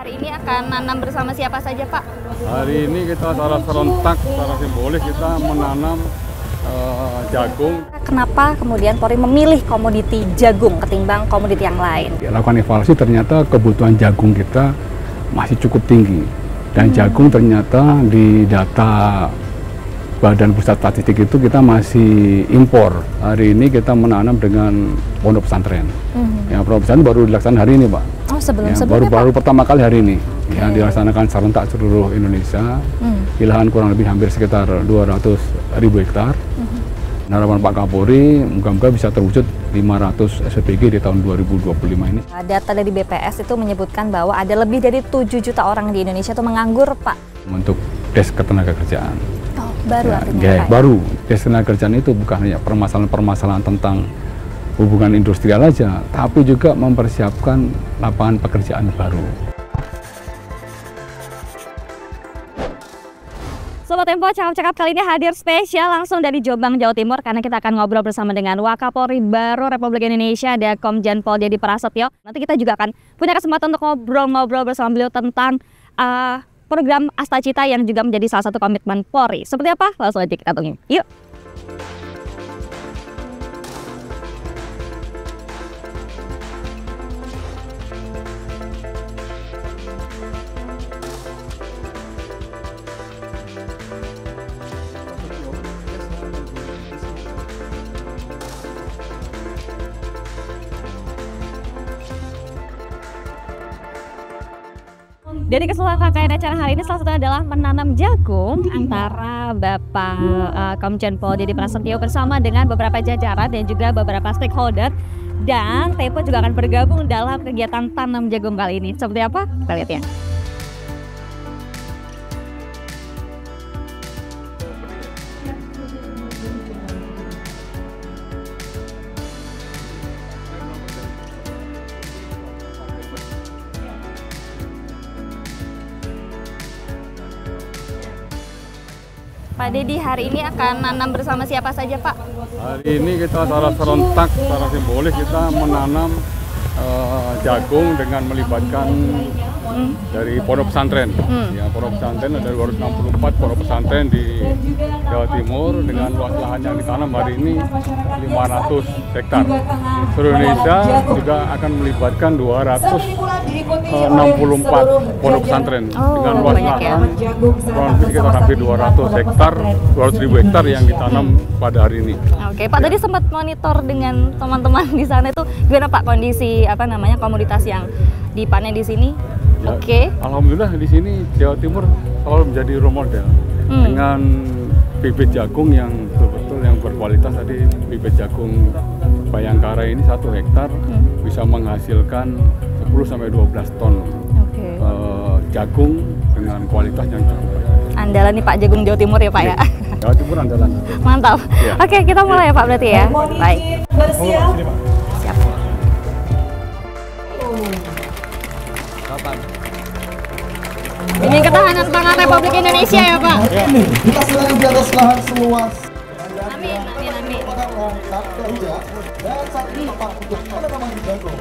Hari ini akan nanam bersama siapa saja, Pak? Hari ini kita secara serentak, secara simbolis kita menanam jagung. Kenapa kemudian Polri memilih komoditi jagung ketimbang komoditi yang lain? Lakukan evaluasi, ternyata kebutuhan jagung kita masih cukup tinggi. Dan jagung ternyata di data Badan Pusat Statistik itu kita masih impor. Hari ini kita menanam dengan pondok pesantren. Ya, pondok pesantren baru dilaksanakan hari ini, Pak. Oh, sebelumnya, baru pertama kali hari ini. Okay. Ya, dilaksanakan serentak seluruh Indonesia. Di lahan kurang lebih hampir sekitar 200.000 hektar. Harapan Pak Kapolri, moga-moga bisa terwujud 500 SPG di tahun 2025 ini. Data dari BPS itu menyebutkan bahwa ada lebih dari 7 juta orang di Indonesia itu menganggur, Pak. Untuk desk ketenagakerjaan. Oh, baru ya, artinya, ya, Pak? Baru. Desk ketenagakerjaan itu bukan hanya permasalahan-permasalahan tentang hubungan industrial aja, tapi juga mempersiapkan lapangan pekerjaan baru. Sobat Tempo, cakap-cakap kali ini hadir spesial langsung dari Jombang, Jawa Timur, karena kita akan ngobrol bersama dengan Wakapolri baru Republik Indonesia, ada Komjen Pol Deddy Prasetyo. Nanti kita juga akan punya kesempatan untuk ngobrol-ngobrol bersama beliau tentang program Astacita yang juga menjadi salah satu komitmen Polri. Seperti apa? Langsung aja kita tunggu. Yuk! Dari keseluruhan rangkaian acara hari ini salah satunya adalah menanam jagung antara Bapak Komjen Pol Deddy Prasetyo bersama dengan beberapa jajaran dan juga beberapa stakeholder, dan Tempo juga akan bergabung dalam kegiatan tanam jagung kali ini. Seperti apa? Kita lihat ya. Pak Deddy, hari ini akan nanam bersama siapa saja, Pak? Hari ini kita secara serentak, secara simbolis kita menanam jagung dengan melibatkan dari pondok pesantren. Ya, pondok pesantren ada 264 pondok pesantren di Jawa Timur dengan luas lahan yang ditanam hari ini 500 hektar. Seluruh Indonesia juga akan melibatkan 264 pondok pesantren dengan luas lahan kurang lebih sekitar hampir 200 hektar, 200.000 hektar yang ditanam pada hari ini. Oke, Pak, tadi sempat monitor dengan teman-teman di sana itu gimana, Pak, kondisi komoditas yang dipanen di sini? Ya, Oke. Alhamdulillah di sini Jawa Timur selalu menjadi role model dengan bibit jagung yang betul-betul yang berkualitas. Tadi bibit jagung Bayangkara ini 1 hektar bisa menghasilkan 10-12 ton jagung dengan kualitas yang cukup baik. Andalan nih Pak, jagung Jawa Timur ya, Pak ya? Jawa Timur andalan. Mantap. Ya. Oke, kita mulai ya Pak berarti ya. Baik. Siap. Demi ketahanan pangan Republik Indonesia ya Pak. Ya. Kita sedang di atas lahan seluas. Amin. Dan saat ini tempat untuk penanaman jagung.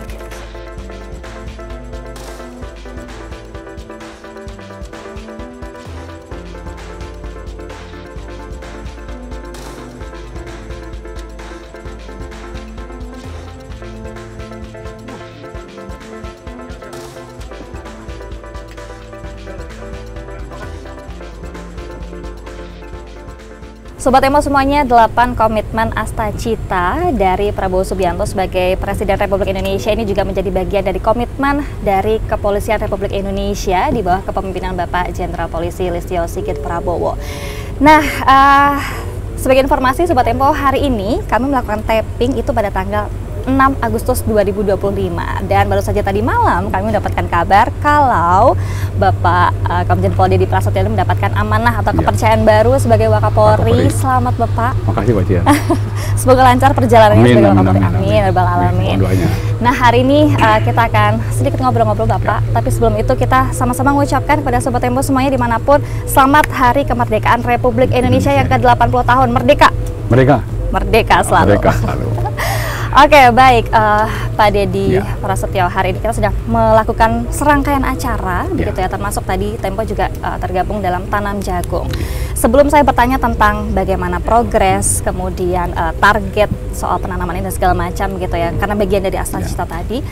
Sobat Tempo semuanya, 8 komitmen Astacita dari Prabowo Subianto sebagai Presiden Republik Indonesia ini juga menjadi bagian dari komitmen dari Kepolisian Republik Indonesia di bawah kepemimpinan Bapak Jenderal Polisi Listio Sigit Prabowo. Nah, sebagai informasi Sobat Tempo, hari ini kami melakukan tapping itu pada tanggal 6 Agustus 2025, dan baru saja tadi malam kami mendapatkan kabar kalau Bapak Komjen Pol Deddy Prasetyo mendapatkan amanah atau kepercayaan baru sebagai Wakapolri. Selamat Bapak. Makasih Pak Cian. Semoga lancar perjalanannya sebagai Wakapolri. Amin. Rabbal alamin. Nah, hari ini kita akan sedikit ngobrol-ngobrol Bapak, tapi sebelum itu kita sama-sama mengucapkan kepada Sobat Tempo semuanya dimanapun, selamat Hari Kemerdekaan Republik Indonesia yang ke-80 tahun. Merdeka. Merdeka. Merdeka selalu. Merdeka selalu. Oke, baik, Pak Deddy Prasetyo, hari ini kita sudah melakukan serangkaian acara, begitu ya, termasuk tadi Tempo juga tergabung dalam tanam jagung. Sebelum saya bertanya tentang bagaimana progres, kemudian target soal penanaman ini dan segala macam, gitu ya, karena bagian dari Astacita tadi,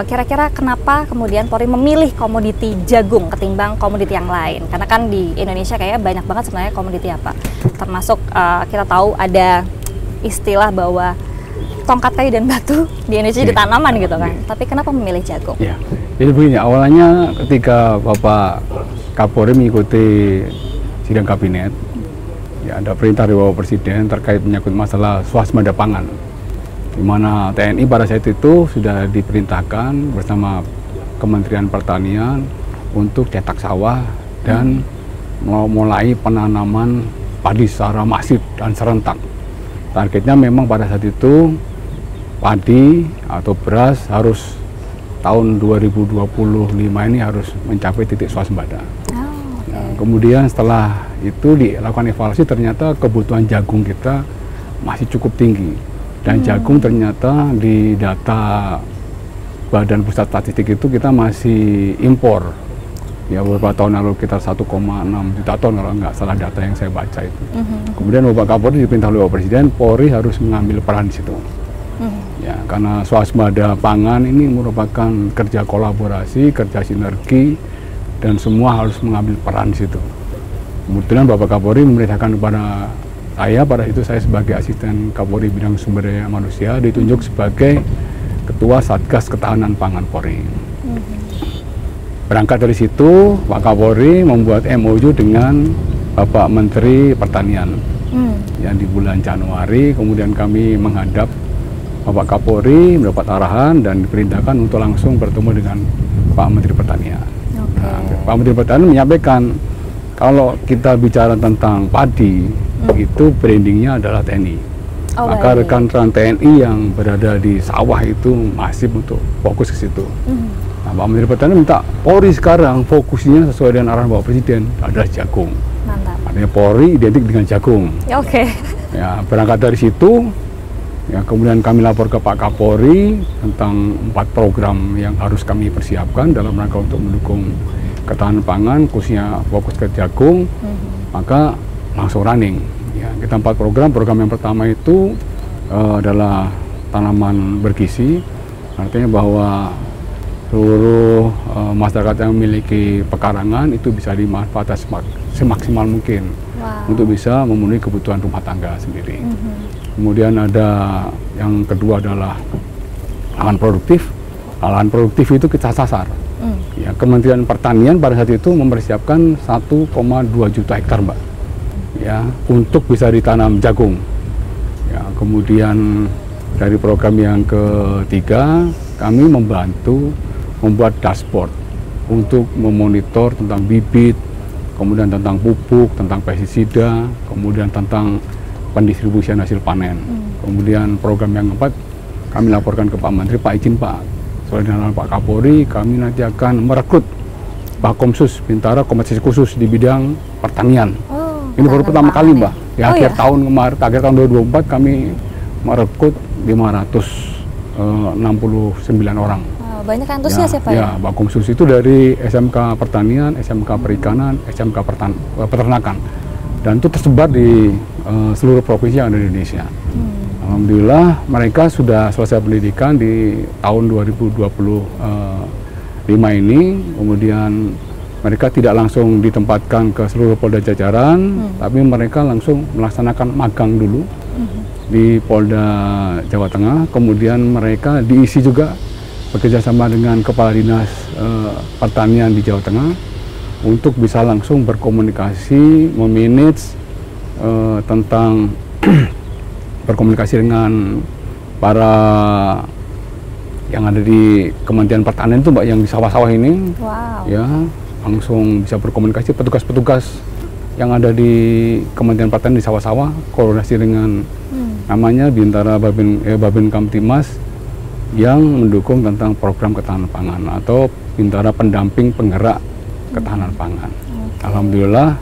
kira-kira kenapa kemudian Polri memilih komoditi jagung ketimbang komoditi yang lain? Karena kan di Indonesia kayaknya banyak banget sebenarnya komoditi apa, termasuk kita tahu ada istilah bahwa tongkat kayu dan batu di Indonesia jadi tanaman gitu kan. Tapi kenapa memilih jagung? Ya, jadi begini, awalnya ketika Bapak Kapolri mengikuti sidang kabinet, ya ada perintah dari Bapak Presiden terkait menyangkut masalah swasembada pangan, di mana TNI pada saat itu sudah diperintahkan bersama Kementerian Pertanian untuk cetak sawah dan mulai penanaman padi secara masif dan serentak. Targetnya memang pada saat itu padi atau beras harus tahun 2025 ini harus mencapai titik swasembada. Kemudian setelah itu dilakukan evaluasi, ternyata kebutuhan jagung kita masih cukup tinggi. Dan jagung ternyata di data Badan Pusat Statistik itu kita masih impor. Ya, beberapa tahun lalu kita 1,6 juta ton kalau nggak salah data yang saya baca itu. Kemudian Bapak Kapolri diperintah oleh Bapak Presiden, Polri harus mengambil peran di situ. Ya, karena swasembada pangan ini merupakan kerja kolaborasi, kerja sinergi, dan semua harus mengambil peran di situ. Kemudian Bapak Kapolri memerintahkan kepada saya, pada itu saya sebagai asisten Kapolri bidang sumber daya manusia ditunjuk sebagai Ketua Satgas Ketahanan Pangan Polri. Berangkat dari situ, Pak Kapolri membuat MOU dengan Bapak Menteri Pertanian yang di bulan Januari. Kemudian kami menghadap Bapak Kapolri, mendapat arahan dan diperintahkan untuk langsung bertemu dengan Pak Menteri Pertanian. Nah, Pak Menteri Pertanian menyampaikan kalau kita bicara tentang padi, itu brandingnya adalah TNI. Maka rekan-rekan TNI yang berada di sawah itu masif untuk fokus ke situ. Nah, Pak Menteri Pertanian minta Polri sekarang fokusnya sesuai dengan arahan Bapak Presiden adalah jagung. Mantap. Artinya Polri identik dengan jagung. Ya, berangkat dari situ, ya kemudian kami lapor ke Pak Kapolri tentang 4 program yang harus kami persiapkan dalam rangka untuk mendukung ketahanan pangan, khususnya fokus ke jagung. Maka langsung running. Ya, kita 4 program. Program yang pertama itu adalah tanaman bergizi, artinya bahwa seluruh masyarakat yang memiliki pekarangan itu bisa dimanfaatkan semaksimal mungkin untuk bisa memenuhi kebutuhan rumah tangga sendiri. Kemudian ada yang kedua adalah lahan produktif. Lahan produktif itu kita sasar. Ya, Kementerian Pertanian pada saat itu mempersiapkan 1,2 juta hektar, Mbak. Ya, untuk bisa ditanam jagung. Ya, kemudian dari program yang ketiga, kami membantu membuat dashboard untuk memonitor tentang bibit, kemudian tentang pupuk, tentang pestisida, kemudian tentang pendistribusian hasil panen. Kemudian program yang keempat, kami laporkan ke Pak Menteri, Pak izin Pak, sesuai dengan Pak Kapolri, kami nanti akan merekrut Bakomsus Bintara Kompetensi Khusus di bidang pertanian. Ini baru pertama kali, Mbak. Di akhir tahun kemarin, akhir tahun 2024 kami merekrut 569 orang. Banyak antusias ya Pak? Ya, Bakomsus itu dari SMK Pertanian, SMK Perikanan, SMK Peternakan, dan itu tersebar di seluruh provinsi yang ada di Indonesia. Alhamdulillah mereka sudah selesai pendidikan di tahun 2025 ini. Kemudian mereka tidak langsung ditempatkan ke seluruh Polda jajaran, tapi mereka langsung melaksanakan magang dulu di Polda Jawa Tengah. Kemudian mereka diisi juga bekerjasama dengan Kepala Dinas Pertanian di Jawa Tengah untuk bisa langsung berkomunikasi, memanage tentang berkomunikasi dengan para yang ada di Kementerian Pertanian itu, Mbak, yang di sawah-sawah ini. Ya, langsung bisa berkomunikasi petugas-petugas yang ada di Kementerian Pertanian di sawah-sawah, koordinasi dengan namanya Bintara Babin Kamtimas yang mendukung tentang program ketahanan pangan atau Bintara Pendamping Penggerak Ketahanan Pangan. Alhamdulillah,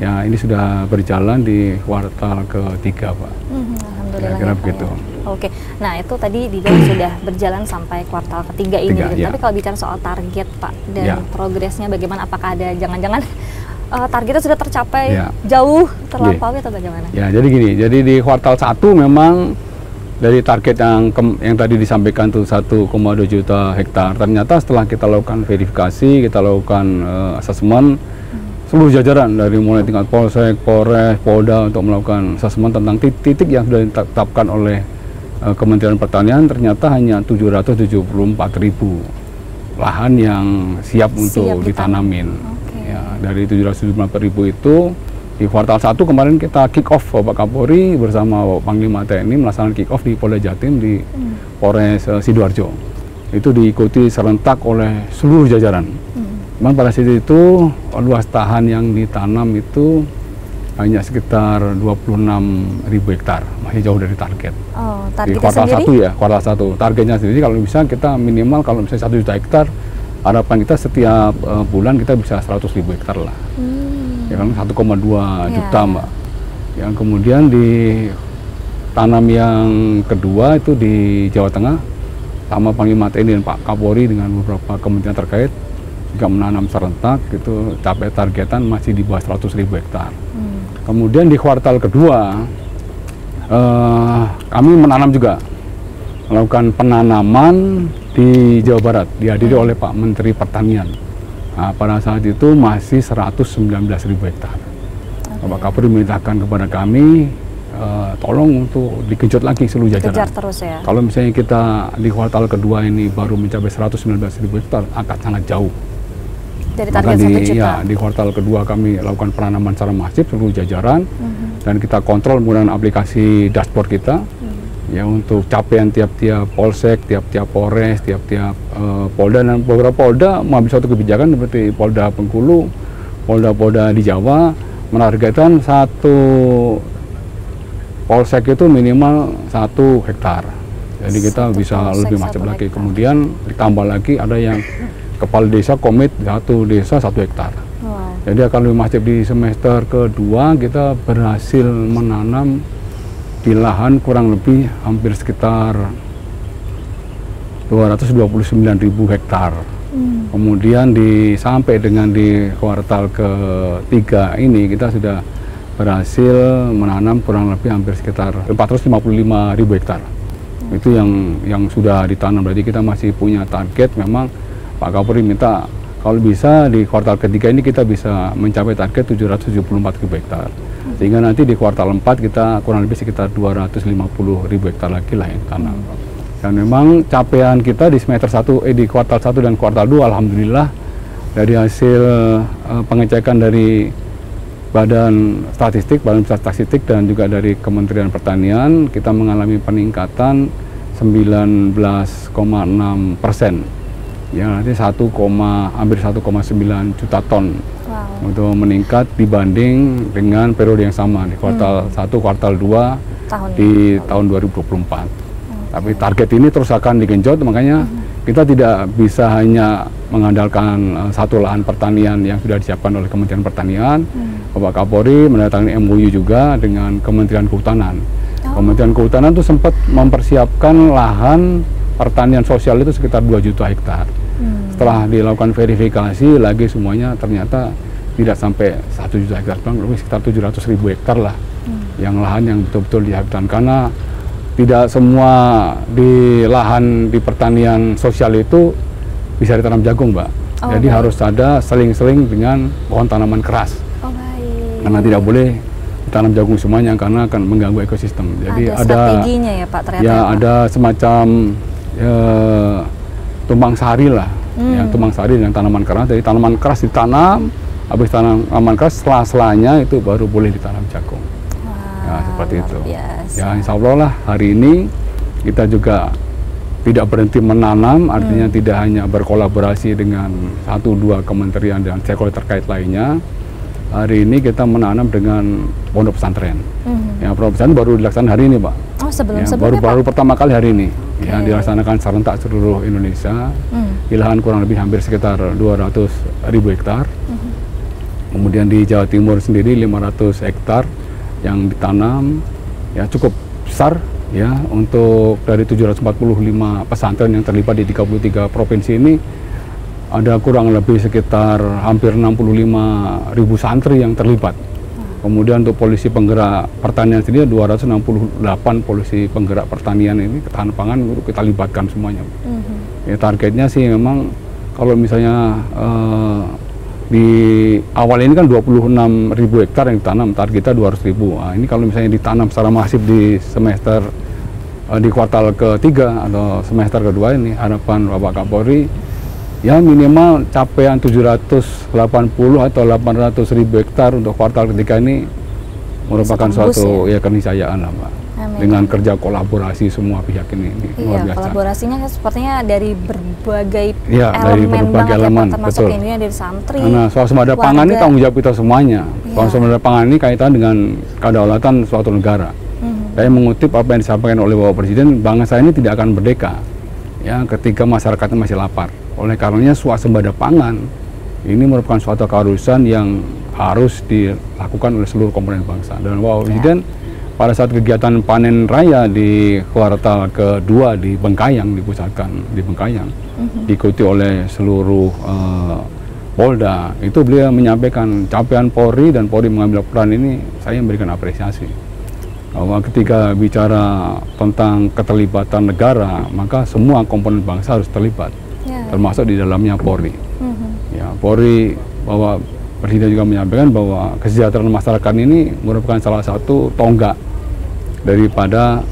ya ini sudah berjalan di kuartal ketiga, Pak. Alhamdulillah. Kira-kira begitu. Oke, nah itu tadi dibilang sudah berjalan sampai kuartal ketiga ini. Ya. Tapi kalau bicara soal target Pak dan progresnya bagaimana? Apakah ada jangan-jangan targetnya sudah tercapai jauh terlampaui atau bagaimana? Ya, jadi gini, jadi di kuartal 1 memang dari target yang tadi disampaikan tuh 1,2 juta hektar. Ternyata setelah kita lakukan verifikasi, kita lakukan asesmen, seluruh jajaran dari mulai tingkat Polsek, Polres, Polda untuk melakukan asesmen tentang titik yang sudah ditetapkan oleh Kementerian Pertanian, ternyata hanya 774.000 lahan yang siap untuk ditanamin. Ya, dari 774.000 itu di kuartal 1 kemarin kita kick off Bapak Kapolri bersama Bapak Panglima TNI melaksanakan kick off di Polda Jatim di Polres Sidoarjo. Itu diikuti serentak oleh seluruh jajaran. Cuman pada saat itu luas lahan yang ditanam itu hanya sekitar 26.000 hektar, masih jauh dari target. Oh, di kuartal 1 ya, kuartal 1. Targetnya sendiri kalau bisa kita minimal kalau misalnya 1 juta hektar, harapan kita setiap bulan kita bisa 100.000 hektar lah. Ya kan 1,2 juta Mbak. Yang kemudian di tanam yang kedua itu di Jawa Tengah, sama Panglima TNI dan Pak Kapolri dengan beberapa kementerian terkait juga menanam serentak, itu capai targetan masih di bawah 100.000 hektar. Kemudian di kuartal kedua kami menanam juga, melakukan penanaman di Jawa Barat, dihadiri oleh Pak Menteri Pertanian. Nah, pada saat itu masih 119.000 hektar. Bapak Kapolri memerintahkan kepada kami, tolong untuk digenjot lagi seluruh jajaran. Kejar terus ya. Kalau misalnya kita di kuartal kedua ini baru mencapai 119.000 hektar, akan sangat jauh. Dari target 1 juta. Ya, di kuartal kedua kami lakukan penanaman secara masif seluruh jajaran, dan kita kontrol menggunakan aplikasi dashboard kita, ya untuk capaian tiap-tiap polsek, tiap-tiap polres, tiap-tiap polda, dan beberapa polda mengambil suatu kebijakan seperti Polda Bengkulu, polda-polda di Jawa menargetkan satu polsek itu minimal 1 hektar. Jadi kita bisa lebih masif lagi. Kemudian ditambah lagi ada yang kepala desa komit 1 desa 1 hektar. Jadi akan lebih masif. Di semester kedua kita berhasil menanam di lahan kurang lebih hampir sekitar 229.000 hektar. Kemudian sampai dengan di kuartal ketiga ini kita sudah berhasil menanam kurang lebih hampir sekitar 455.000 hektar. Itu yang sudah ditanam. Berarti kita masih punya target. Memang Pak Kapolri minta kalau bisa di kuartal ketiga ini kita bisa mencapai target 774.000 hektar. Sehingga nanti di kuartal 4 kita kurang lebih sekitar 250.000 hektar lagi lah yang tanam. Dan memang capaian kita di semester 1, di kuartal 1 dan kuartal 2 alhamdulillah dari hasil pengecekan dari Badan Statistik dan juga dari Kementerian Pertanian, kita mengalami peningkatan 19,6%. Ya, nanti hampir 1,9 juta ton untuk meningkat dibanding dengan periode yang sama di kuartal 1, kuartal 2 tahun 2024. Tapi target ini terus akan digenjot, makanya kita tidak bisa hanya mengandalkan satu lahan pertanian yang sudah disiapkan oleh Kementerian Pertanian. Bapak Kapolri mendatangani MOU juga dengan Kementerian Kehutanan. Kementerian Kehutanan itu sempat mempersiapkan lahan pertanian sosial itu sekitar 2 juta hektar. Setelah dilakukan verifikasi lagi semuanya ternyata tidak sampai 1 juta hektar, lebih sekitar 700.000 hektar lah yang lahan yang betul-betul dihabiskan, karena tidak semua di lahan di pertanian sosial itu bisa ditanam jagung, Mbak. Jadi harus ada seling-seling dengan pohon tanaman keras. Karena tidak boleh ditanam jagung semuanya karena akan mengganggu ekosistem. Jadi ada strateginya ya Pak ternyata. Ya, ada semacam tumpang sari lah, ya, tumpang sari dengan tanaman keras. Jadi tanaman keras ditanam, habis tanaman keras sela-selanya itu baru boleh ditanam jagung. Ya, seperti itu. Ya, insya Allah lah hari ini kita juga tidak berhenti menanam, artinya tidak hanya berkolaborasi dengan 1-2 kementerian dan stakeholder terkait lainnya. Hari ini kita menanam dengan pondok pesantren. Ya, pondok pesantren baru dilaksanakan hari ini, Pak. Oh, sebelumnya baru pertama kali hari ini. Ya, dilaksanakan serentak seluruh Indonesia. Di lahan kurang lebih hampir sekitar 200.000 hektar. Kemudian di Jawa Timur sendiri 500 hektar yang ditanam, ya cukup besar Ya, untuk dari 745 pesantren yang terlibat di 33 provinsi ini, ada kurang lebih sekitar hampir 65.000 santri yang terlibat. Kemudian untuk polisi penggerak pertanian sendiri 268 polisi penggerak pertanian ini, ketahanan pangan kita libatkan semuanya. Ya, targetnya sih memang kalau misalnya di awal ini kan 26.000 hektar yang ditanam, target kita 200.000. Nah, ini kalau misalnya ditanam secara masif di semester di kuartal ketiga atau semester kedua ini, harapan Bapak Kapolri ya minimal capaian 780 atau 800.000 hektar untuk kuartal ketiga ini merupakan suatu ya keniscayaan lah, Pak. Amin. Dengan kerja kolaborasi semua pihak ini luar biasa. Kolaborasinya sepertinya dari berbagai dari berbagai elemen, termasuk betul. ini dari santri. Nah, swasembada pangan ini tanggung jawab kita semuanya. Swasembada pangan ini kaitan dengan kedaulatan suatu negara. Saya mengutip apa yang disampaikan oleh Bapak Presiden, bangsa ini tidak akan merdeka ya ketika masyarakatnya masih lapar. Oleh karenanya swasembada pangan ini merupakan suatu keharusan yang harus dilakukan oleh seluruh komponen bangsa. Dan Bapak Presiden pada saat kegiatan panen raya di kuartal kedua di Bengkayang, dipusatkan di Bengkayang, diikuti oleh seluruh Polda, itu beliau menyampaikan capaian Polri dan Polri mengambil peran ini, saya memberikan apresiasi. Bahwa ketika bicara tentang keterlibatan negara, maka semua komponen bangsa harus terlibat, termasuk di dalamnya Polri. Ya, Polri, bahwa Presiden juga menyampaikan bahwa kesejahteraan masyarakat ini merupakan salah satu tonggak daripada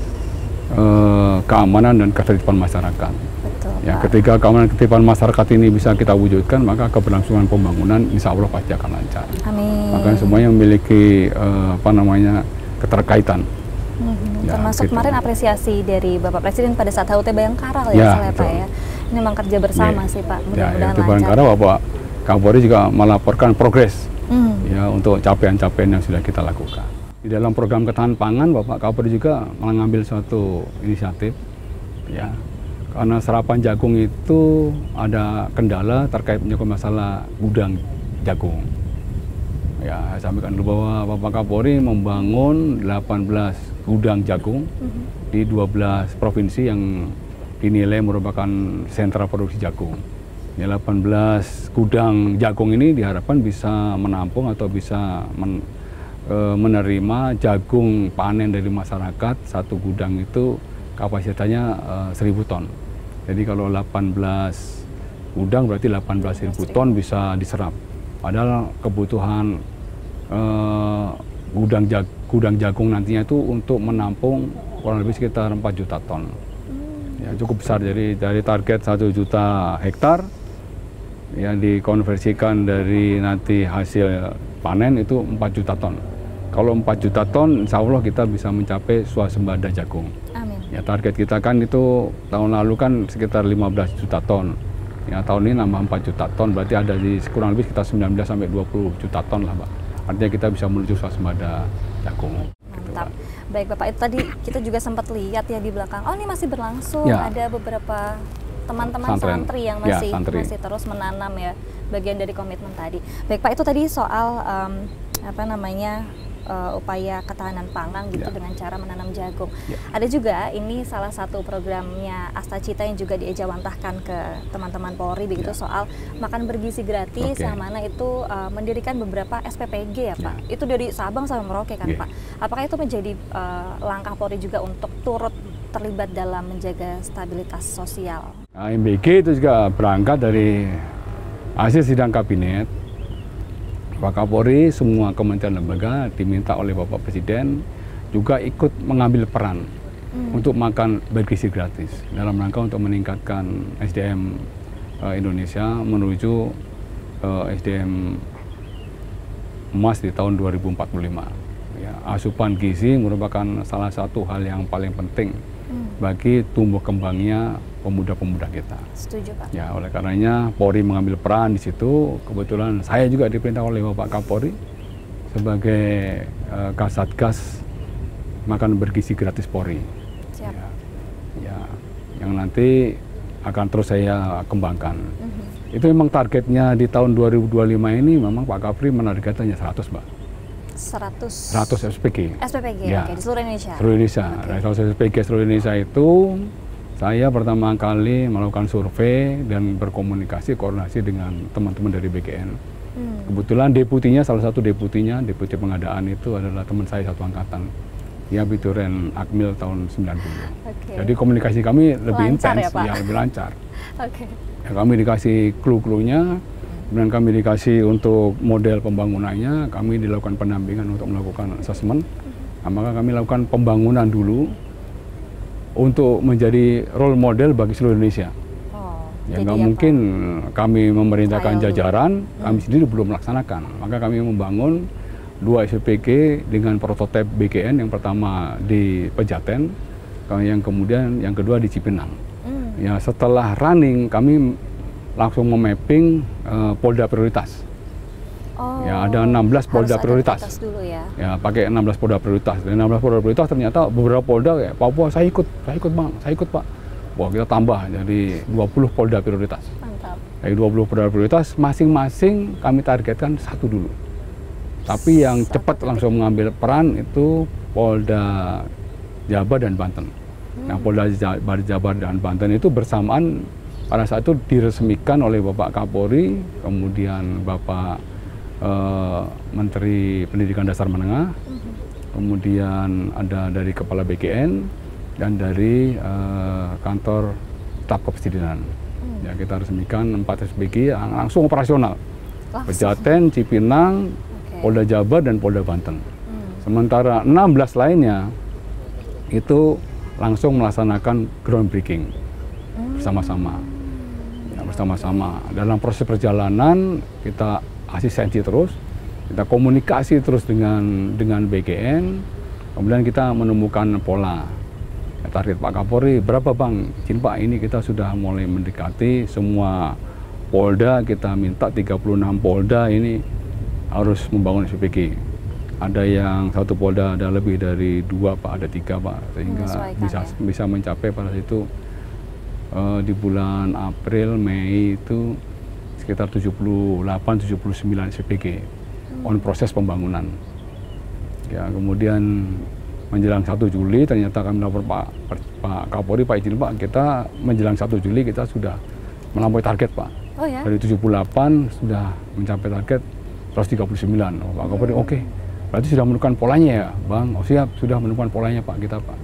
keamanan dan ketertiban masyarakat. Betul, ya, Pak. ketika keamanan ketertiban masyarakat ini bisa kita wujudkan, maka keberlangsungan pembangunan insya Allah pasti akan lancar. Amin. Maka semuanya memiliki keterkaitan. Ya, termasuk gitu. Kemarin apresiasi dari Bapak Presiden pada saat HUT Bayangkara ya, Pak ya. Ini memang kerja bersama sih Pak, mudah-mudahan lancar. Bayangkara Bapak Kapolri juga melaporkan progres ya untuk capaian-capaian yang sudah kita lakukan. Di dalam program ketahanan pangan, Bapak Kapolri juga mengambil suatu inisiatif ya. Karena serapan jagung itu ada kendala terkait menyangkut masalah gudang jagung. Ya, saya sampaikan dulu bahwa Bapak Kapolri membangun 18 gudang jagung di 12 provinsi yang dinilai merupakan sentra produksi jagung. Ya, 18 gudang jagung ini diharapkan bisa menampung atau bisa menerima jagung panen dari masyarakat. Satu gudang itu kapasitasnya 1.000 ton. Jadi kalau 18 gudang berarti 18.000 ton bisa diserap. Padahal kebutuhan gudang jagung nantinya itu untuk menampung kurang lebih sekitar 4 juta ton. Ya, cukup besar. Jadi dari target 1 juta hektar yang dikonversikan dari nanti hasil panen itu 4 juta ton. Kalau 4 juta ton, insya Allah kita bisa mencapai swasembada jagung. Amin. Ya, target kita kan itu tahun lalu kan sekitar 15 juta ton. Ya, tahun ini nambah 4 juta ton, berarti ada di kurang lebih sekitar 19 sampai 20 juta ton lah, Pak. Artinya kita bisa menuju swasembada jagung. Mantap. Baik Bapak, itu tadi kita juga sempat lihat ya di belakang. Oh, ini masih berlangsung. Ya. Ada beberapa teman-teman santri yang masih terus menanam ya, bagian dari komitmen tadi. Baik Pak, itu tadi soal upaya ketahanan pangan gitu dengan cara menanam jagung. Ada juga ini salah satu programnya Astacita yang juga diejawantahkan ke teman-teman Polri begitu soal makan bergizi gratis yang mana itu mendirikan beberapa SPPG ya Pak. Itu dari Sabang sampai Merauke kan Pak. Apakah itu menjadi langkah Polri juga untuk turut terlibat dalam menjaga stabilitas sosial? MBG itu juga berangkat dari hasil sidang kabinet. Pak Kapolri, semua kementerian lembaga diminta oleh Bapak Presiden juga ikut mengambil peran untuk makan bergizi gratis dalam rangka untuk meningkatkan SDM Indonesia menuju SDM emas di tahun 2045. Ya, asupan gizi merupakan salah satu hal yang paling penting bagi tumbuh kembangnya pemuda-pemuda kita. Setuju Pak. Ya, oleh karenanya Polri mengambil peran di situ. Kebetulan saya juga diperintah oleh Bapak Kapolri sebagai Kasatgas makan bergizi gratis Polri. Siap. Ya, yang nanti akan terus saya kembangkan. Itu memang targetnya di tahun 2025 ini memang Pak Kapolri menargetnya 100, Mbak. 100 SPG. SPPG, Ya. oke, di seluruh Indonesia. Seluruh Indonesia. Dari 100 SPG seluruh Indonesia itu saya pertama kali melakukan survei dan berkomunikasi koordinasi dengan teman-teman dari BKN. Kebetulan deputinya, salah satu deputinya, deputi pengadaan itu adalah teman saya satu angkatan. Dia Bituren Akmil tahun 90. Oke. Jadi komunikasi kami lebih Lancar intens, ya, Pak? lebih lancar. Oke. Ya, kami dikasih clue-cluenya, kemudian kami dikasih untuk model pembangunannya, kami dilakukan pendampingan untuk melakukan asesmen. Nah, maka kami lakukan pembangunan dulu untuk menjadi role model bagi seluruh Indonesia. Oh, Ya jadi nggak apa? mungkin kami memerintahkan Trial dulu. jajaran, kami sendiri belum melaksanakan. Maka kami membangun 2 SPPG dengan prototipe BKN, yang pertama di Pejaten, yang kemudian yang kedua di Cipinang. Ya, setelah running kami langsung memapping polda prioritas. Oh, Ya, ada 16 polda harus ada prioritas. dulu ya. Ya, pakai 16 polda prioritas. Dan 16 polda prioritas ternyata beberapa polda kayak Papua, saya ikut Bang, saya ikut Pak. Wah, kita tambah jadi 20 polda prioritas. Mantap. Dari 20 polda prioritas, masing-masing kami targetkan satu dulu. Tapi yang cepat langsung mengambil peran itu Polda Jabar dan Banten. Nah, Polda Jabar dan Banten itu bersamaan pada saat itu diresmikan oleh Bapak Kapolri, kemudian Bapak Menteri Pendidikan Dasar Menengah, kemudian ada dari Kepala BKN dan dari kantor staf kepresidenan. Ya, kita resmikan 4 SPG yang langsung operasional. Pejaten, Cipinang, Polda Jabar dan Polda Banten. Sementara 16 lainnya itu langsung melaksanakan groundbreaking bersama-sama. Ya, bersama-sama. Dalam proses perjalanan kita asistensi terus, kita komunikasi terus dengan BKN, kemudian kita menemukan pola. Ya, target Pak Kapolri, berapa Bang? Izin Pak, ini kita sudah mulai mendekati semua polda, kita minta 36 polda ini harus membangun SPPG. Ada yang satu polda ada lebih dari 2 Pak, ada 3 Pak, sehingga bisa mencapai pada situ di bulan April, Mei itu sekitar 78-79 SPPG on proses pembangunan. Ya, kemudian menjelang 1 Juli ternyata kami lapor Pak Kapolri, Pak izin Pak, kita menjelang 1 Juli kita sudah melampaui target Pak. Oh ya? Dari 78 sudah mencapai target 139. Pak Kapolri, oke. Berarti sudah menemukan polanya ya, Bang? Oh siap, sudah menemukan polanya Pak, kita Pak.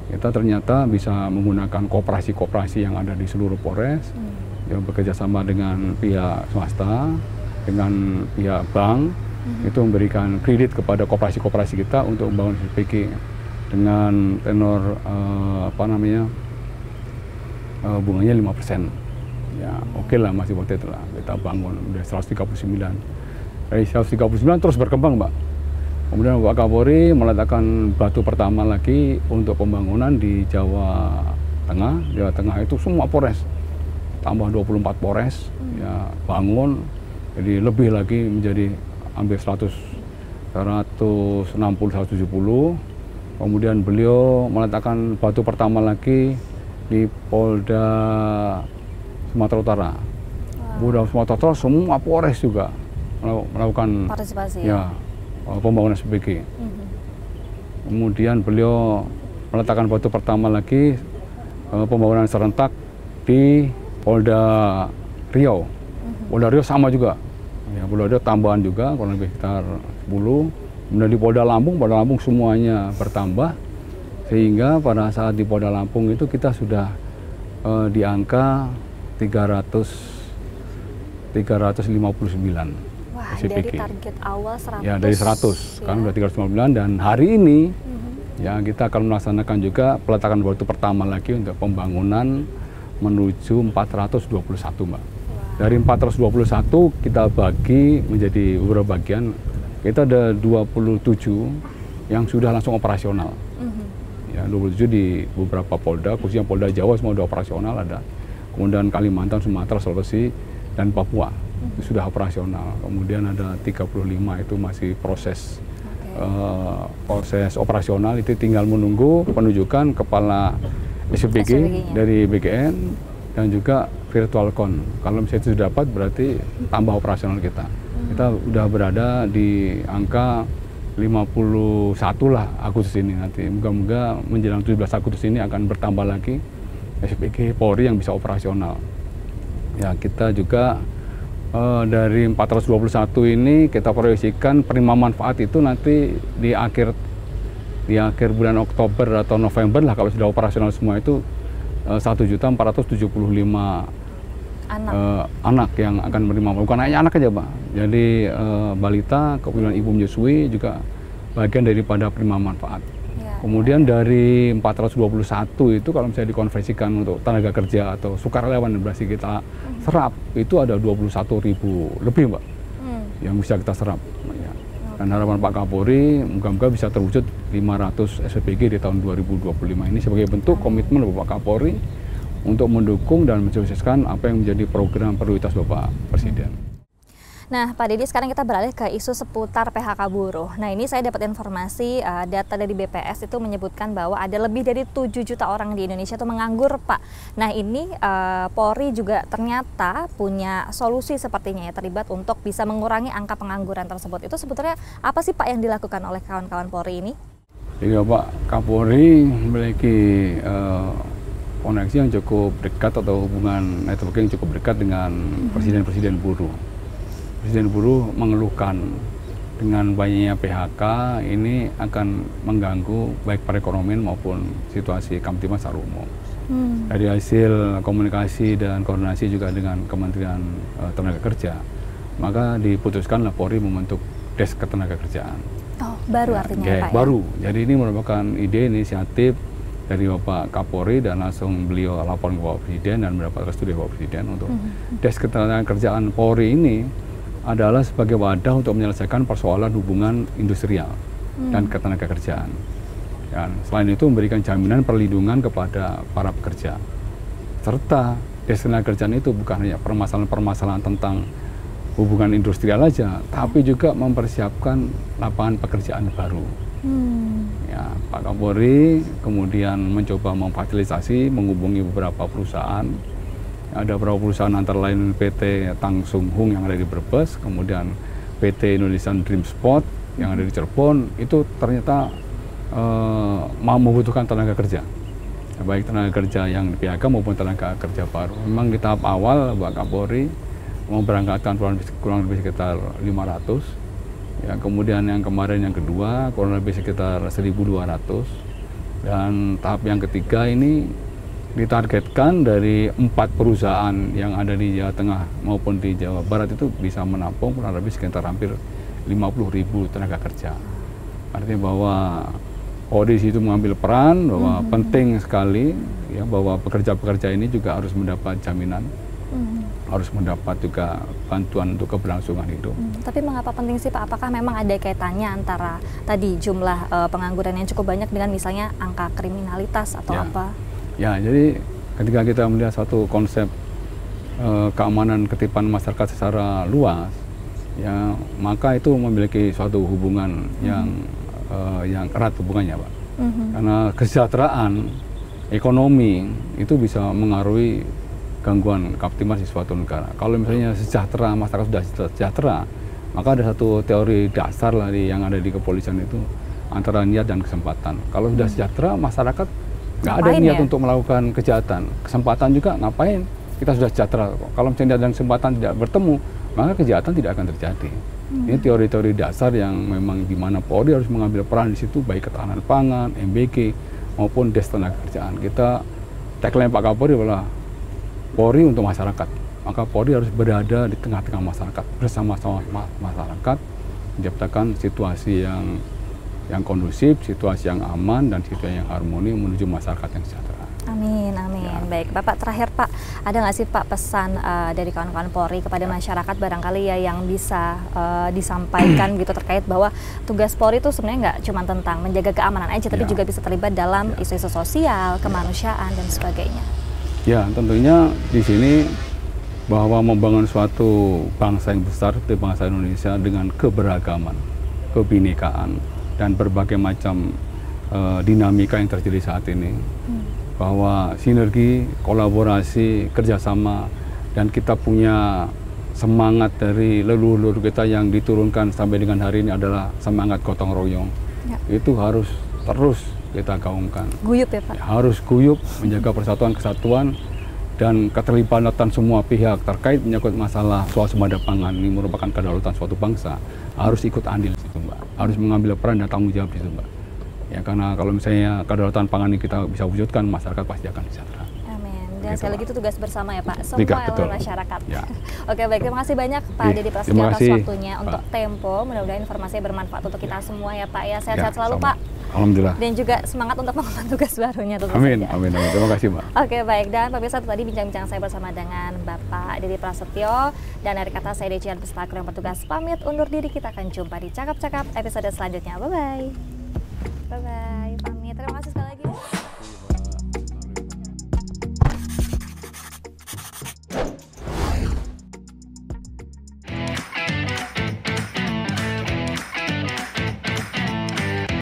Kita ternyata bisa menggunakan koperasi-koperasi yang ada di seluruh Polres, yang bekerja sama dengan pihak swasta, dengan pihak bank, itu memberikan kredit kepada koperasi-koperasi kita untuk membangun SPPG dengan tenor bunganya 5%. Ya, oke lah, masih worth it lah. Kita bangun udah 139. Dari 139 terus berkembang, Mbak. Kemudian Pak Kapolri meletakkan batu pertama lagi untuk pembangunan di Jawa Tengah. Jawa Tengah itu semua Polres, tambah 24 Polres, ya bangun. Jadi lebih lagi menjadi hampir 160-170. Kemudian beliau meletakkan batu pertama lagi di Polda Sumatera Utara. Polda Sumatera Utara semua Polres juga melakukan partisipasi ya pembangunan SPPG. Kemudian beliau meletakkan batu pertama lagi pembangunan serentak di Polda Riau. Polda Riau sama juga. Ya, Polda Riau tambahan juga, kurang lebih sekitar 10. Kemudian di Polda Lampung semuanya bertambah. Sehingga pada saat di Polda Lampung itu kita sudah di angka 359. Wah, SPPG. dari target awal 100. Ya, dari 100, kan udah 359, dan hari ini ya kita akan melaksanakan juga peletakan batu pertama lagi untuk pembangunan menuju 421, Mbak. Dari 421 kita bagi menjadi beberapa bagian. Kita ada 27 yang sudah langsung operasional. Ya, 27 di beberapa polda, khususnya Polda Jawa semua sudah operasional ada. Kemudian Kalimantan, Sumatera, Sulawesi, dan Papua itu sudah operasional. Kemudian ada 35 itu masih proses proses operasional, itu tinggal menunggu penunjukan kepala SPPG dari BKN dan juga virtual con. Kalau misalnya itu sudah dapat berarti tambah operasional kita. Kita sudah berada di angka 51 lah Agustus ini nanti. Moga-moga menjelang 17 Agustus ini akan bertambah lagi SPG Polri yang bisa operasional. Ya, kita juga dari 421 ini kita proyeksikan penerima manfaat itu nanti di akhir bulan Oktober atau November lah, kalau sudah operasional semua itu 1.475 anak yang akan menerima, bukan hanya anak aja Pak, jadi balita, kemudian ibu menyusui juga bagian daripada penerima manfaat. Ya. Kemudian dari 421 itu kalau misalnya dikonversikan untuk tenaga kerja atau sukarelawan yang berhasil kita serap, itu ada 21.000 lebih Mbak yang bisa kita serap. Ya. Dan harapan Pak Kapolri moga-moga bisa terwujud 500 SPG di tahun 2025 ini sebagai bentuk komitmen Bapak Kapolri untuk mendukung dan mensukseskan apa yang menjadi program prioritas Bapak Presiden. Nah, Pak Didi, sekarang kita beralih ke isu seputar PHK buruh. Nah, ini saya dapat informasi data dari BPS itu menyebutkan bahwa ada lebih dari 7 juta orang di Indonesia itu menganggur, Pak. Nah, ini Polri juga ternyata punya solusi sepertinya ya, terlibat untuk bisa mengurangi angka pengangguran tersebut. Itu sebetulnya apa sih Pak yang dilakukan oleh kawan-kawan Polri ini? Iya Pak, Kapolri memiliki koneksi yang cukup dekat atau hubungan networking yang cukup dekat dengan presiden-presiden buruh. Presiden buruh mengeluhkan dengan banyaknya PHK ini akan mengganggu baik perekonomian maupun situasi Kamtibmas secara umum. Dari hasil komunikasi dan koordinasi juga dengan Kementerian Tenaga Kerja, maka diputuskanlah Polri membentuk Desk Ketenagakerjaan. Oh, baru artinya ya, Pak? Baru. Jadi ini merupakan ide inisiatif dari Bapak Kapolri dan langsung beliau lapor ke Bapak Presiden dan mendapat restu dari Bapak Presiden untuk Desk Ketenagakerjaan Polri ini adalah sebagai wadah untuk menyelesaikan persoalan hubungan industrial dan ketenagakerjaan. Dan selain itu memberikan jaminan perlindungan kepada para pekerja. Serta Desk Ketenagakerjaan itu bukan hanya permasalahan-permasalahan tentang hubungan industrial aja, tapi juga mempersiapkan lapangan pekerjaan baru. Ya, Pak Kapolri kemudian mencoba memfasilitasi, menghubungi beberapa perusahaan. Ada beberapa perusahaan antara lain PT Tang Sung Hung yang ada di Brebes, kemudian PT Indonesian Dream Spot yang ada di Cirebon, itu ternyata membutuhkan tenaga kerja. Baik tenaga kerja yang di PHK maupun tenaga kerja baru. Memang di tahap awal Pak Kapolri memberangkatkan kurang lebih sekitar 500. Ya, kemudian yang kemarin yang kedua kurang lebih sekitar 1.200, dan tahap yang ketiga ini ditargetkan dari 4 perusahaan yang ada di Jawa Tengah maupun di Jawa Barat itu bisa menampung kurang lebih sekitar hampir 50.000 tenaga kerja. Artinya bahwa Polri itu mengambil peran bahwa penting sekali ya bahwa pekerja-pekerja ini juga harus mendapat jaminan. Harus mendapat juga bantuan untuk keberlangsungan hidup. Tapi mengapa penting sih Pak? Apakah memang ada kaitannya antara tadi jumlah pengangguran yang cukup banyak dengan misalnya angka kriminalitas atau apa? Ya, jadi ketika kita melihat satu konsep keamanan ketipan masyarakat secara luas, ya maka itu memiliki suatu hubungan yang erat hubungannya, Pak. Karena kesejahteraan ekonomi itu bisa mengaruhi gangguan Kamtibmas di suatu negara. Kalau misalnya sejahtera, masyarakat sudah sejahtera, maka ada satu teori dasar lah yang ada di kepolisian itu antara niat dan kesempatan. Kalau sudah sejahtera, masyarakat nggak ada niat untuk melakukan kejahatan. Kesempatan juga ngapain? Kita sudah sejahtera. Kalau misalnya niat dan kesempatan tidak bertemu, maka kejahatan tidak akan terjadi. Ini teori-teori dasar yang memang di mana Polri harus mengambil peran di situ, baik ketahanan pangan, MBG maupun Desk Ketenagakerjaan. Kita tagline Pak Kapolri adalah Polri untuk masyarakat, maka Polri harus berada di tengah-tengah masyarakat, bersama-sama masyarakat, menciptakan situasi yang kondusif, situasi yang aman, dan situasi yang harmoni menuju masyarakat yang sejahtera. Amin, amin. Ya. Baik, Bapak terakhir Pak, ada nggak sih Pak pesan dari kawan-kawan Polri kepada masyarakat barangkali ya yang bisa disampaikan gitu terkait bahwa tugas Polri itu sebenarnya nggak cuma tentang menjaga keamanan aja, tapi juga bisa terlibat dalam isu-isu sosial, kemanusiaan, dan sebagainya. Ya, tentunya di sini bahwa membangun suatu bangsa yang besar seperti bangsa Indonesia dengan keberagaman, kebinekaan, dan berbagai macam dinamika yang terjadi saat ini. Bahwa sinergi, kolaborasi, kerjasama, dan kita punya semangat dari leluhur kita yang diturunkan sampai dengan hari ini adalah semangat gotong royong. Ya. Itu harus terus kita gaungkan. Guyup ya Pak? Harus guyup, menjaga persatuan kesatuan dan keterlibatan semua pihak terkait menyangkut masalah swasembada pangan. Ini merupakan kedaulatan suatu bangsa. Harus ikut andil di situ, Mbak. Harus mengambil peran dan tanggung jawab di situ, Mbak. Ya, karena kalau misalnya kedaulatan pangan ini kita bisa wujudkan, masyarakat pasti akan sejahtera. Dan sekali lagi itu tugas bersama ya Pak, semua elemen masyarakat. Ya. Oke, baik, terima kasih banyak Pak Dedy Prasetyo atas waktunya untuk Tempo. Mudah-mudahan informasinya bermanfaat untuk kita semua ya Pak ya. Sehat-sehat selalu Pak. Alhamdulillah. Dan juga semangat untuk melakukan tugas barunya. Amin, amin, amin. Terima kasih Mbak. Oke, baik. Dan pemirsa, tadi bincang-bincang saya bersama dengan Bapak Dedy Prasetyo. Dan dari kata saya Decian Pestakur yang bertugas pamit undur diri. Kita akan jumpa di Cakap-Cakap episode selanjutnya. Bye-bye. Bye-bye.